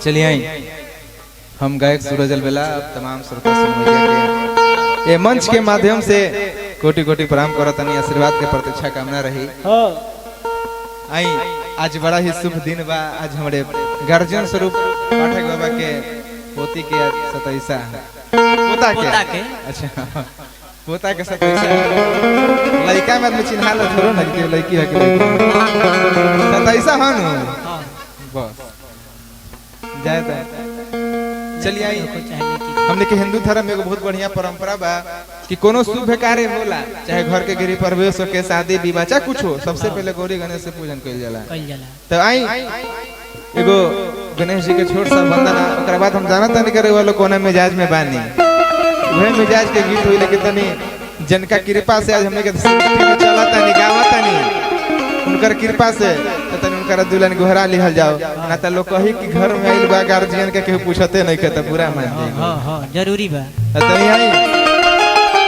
चलिए आई हम गायक सूरज अलबेला तमाम श्रोता के ये मंच के माध्यम से कोटि कोटि प्रणाम करत तनी आशीर्वाद के प्रतीक्षा कामना रही। आई आज बड़ा ही शुभ दिन बा। आज हमारे गार्जियन स्वरूप पाठक बाबा के पोती के 27 पोता के अच्छा पोता के 27 लड़का में आदमी चिन्हा लो थोड़ो ना कि लड़की है कि लड़की 27 है ना बस जाए। चलिए आई हमने के हिंदू धर्म में एगो बहुत बढ़िया परंपरा बा कि कोनो शुभ कार्य होला चाहे घर के गृह प्रवेश हो के शादी विवाह चाहे कुछ हो सबसे पहले गौरी गणेश से पूजन कइल जाला। तो आई एगो गणेश जी के छोट सा वंदना ओकरा बाद हम जानत नहीं करे वाला कोना मिजाज में बानी वह मिजाज के गीत होई लेकिन तनी जनका कृपा से आज हमने के सृष्टि में चला तनी गावा तनी उनकर कृपा से तो तनी उनकर दुल्हन गोहरा लिहल जाओ ना त लोग कही कि घर में आइल बा गार्जियन के केहू पूछते नहीं के त पूरा मान जाई। हां हां जरूरी बा तनी आई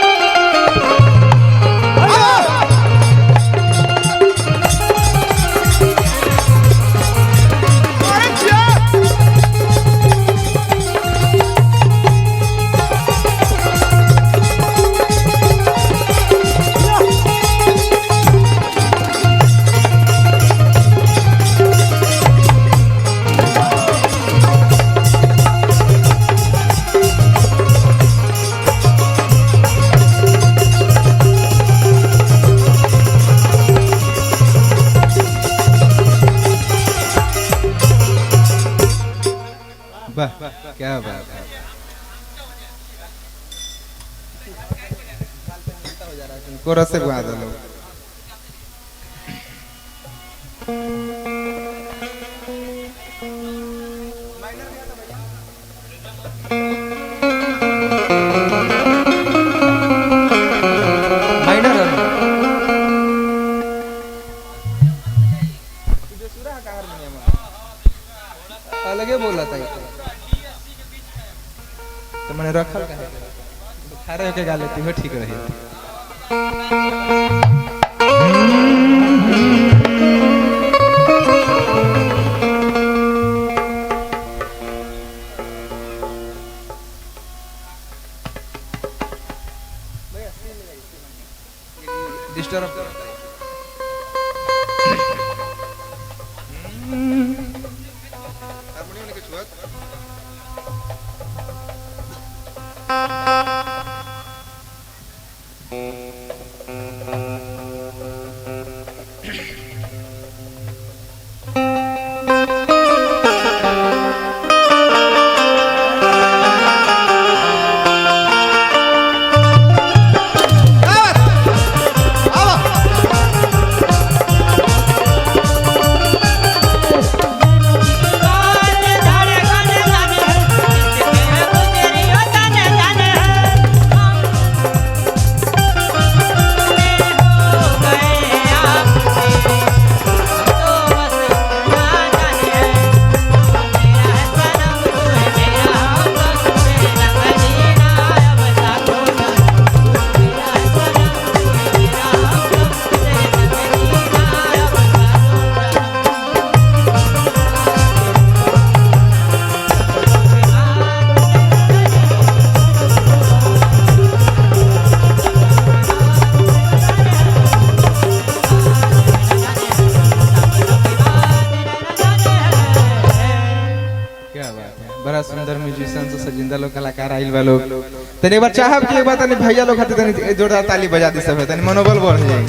क्या बात है। कोरस से गुआ दो माइनर अलगे बोला था तो मैंने रखल का है खारे होके गा लेती हो ठीक रही। डिस्टर्ब हारमोनियम लेके छुआ बड़ा सुंदर म्यूजिशियन से सजिंदा लोग कलाकार आइल बा लोग तनी एक बार चाहब कि एक बार तनी भैया लोग खातिर तनी जोरदार ताली बजा दी सब तनी मनोबल बढ़ जाई।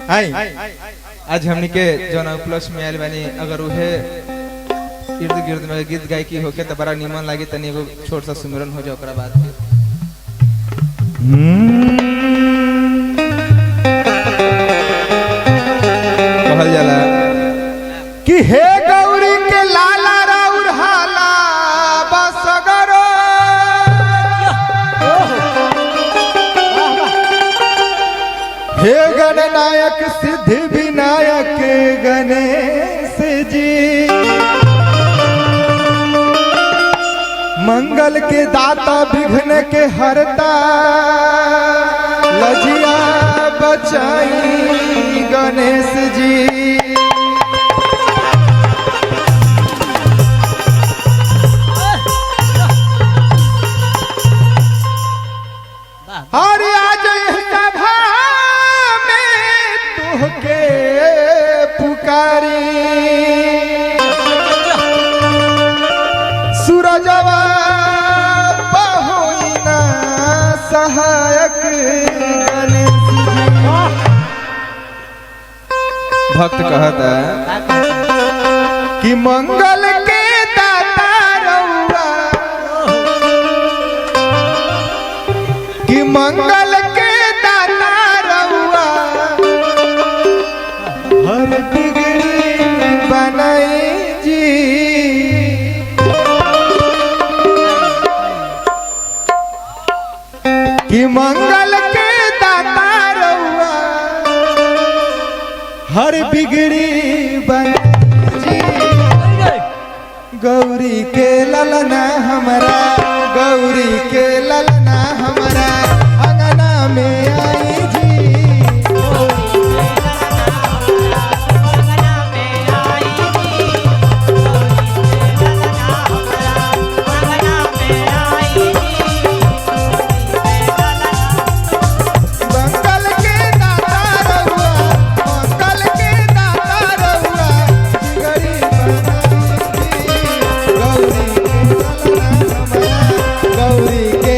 हाय आज हमनी के जोन उपलक्ष्य में आइल बानी अगर उहे इर्द गिर्द में गीत गायकी होके त बड़ा निमन लागी तनी एगो छोट सा सुमिरन हो जाए ओकरा बाद कहल जाला कि हे गौरी के लाला राउर हाला बसगरो हे गणनायक सिद्धि विनायक गणेश जी मंगल के दाता विघ्न के हरता लजिया बचाई गणेश जी। सहायक गणेश जी। भक्त कहता कि मंगल के दाता रउआ, कि मंगल के दाता रउआ, हर बिगड़ी बनाई जी। कि मंगल के दाता रउआ, हर बिगड़ी बनाई जी। गौरी के ललना हमरा, गौरी के ललना हमरा अंगना में आई जी। गौरी के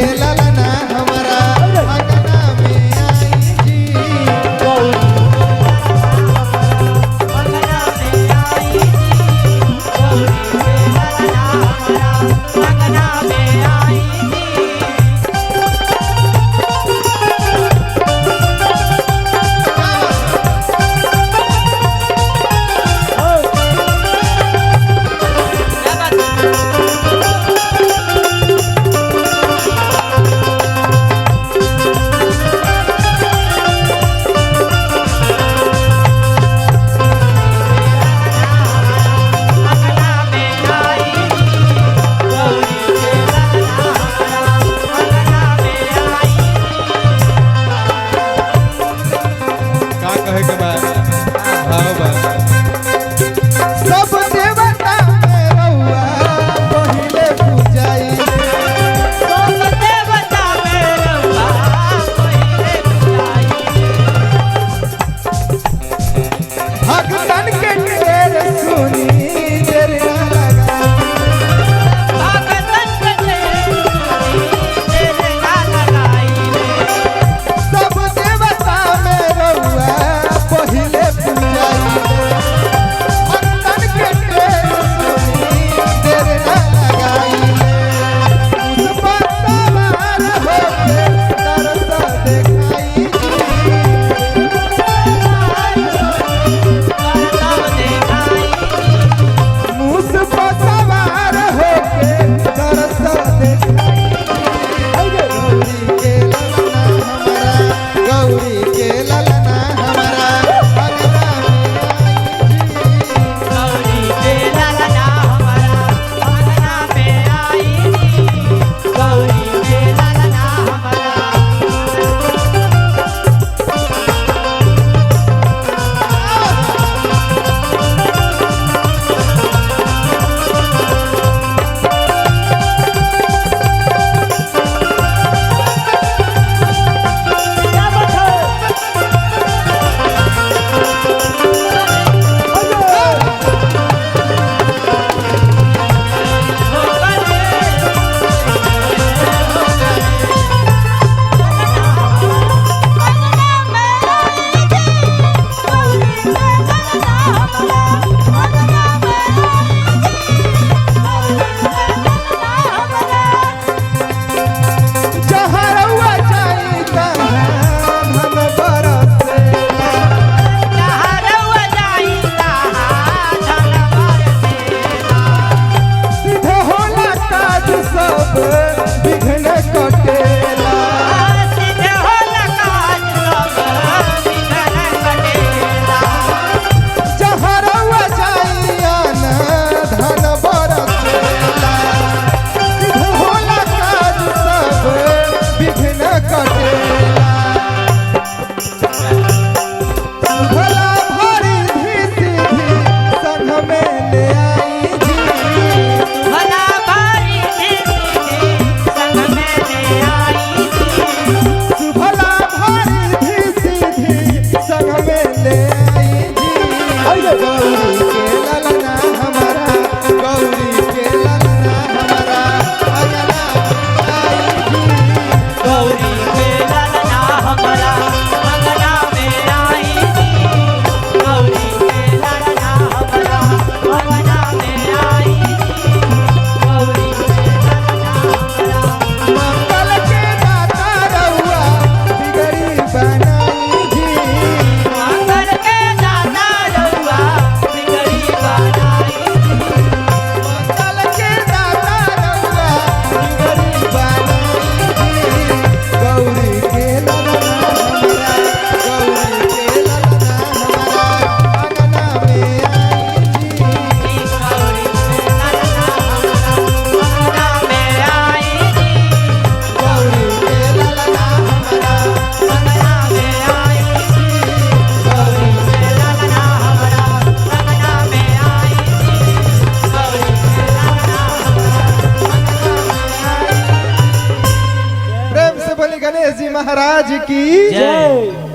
महाराज की जय।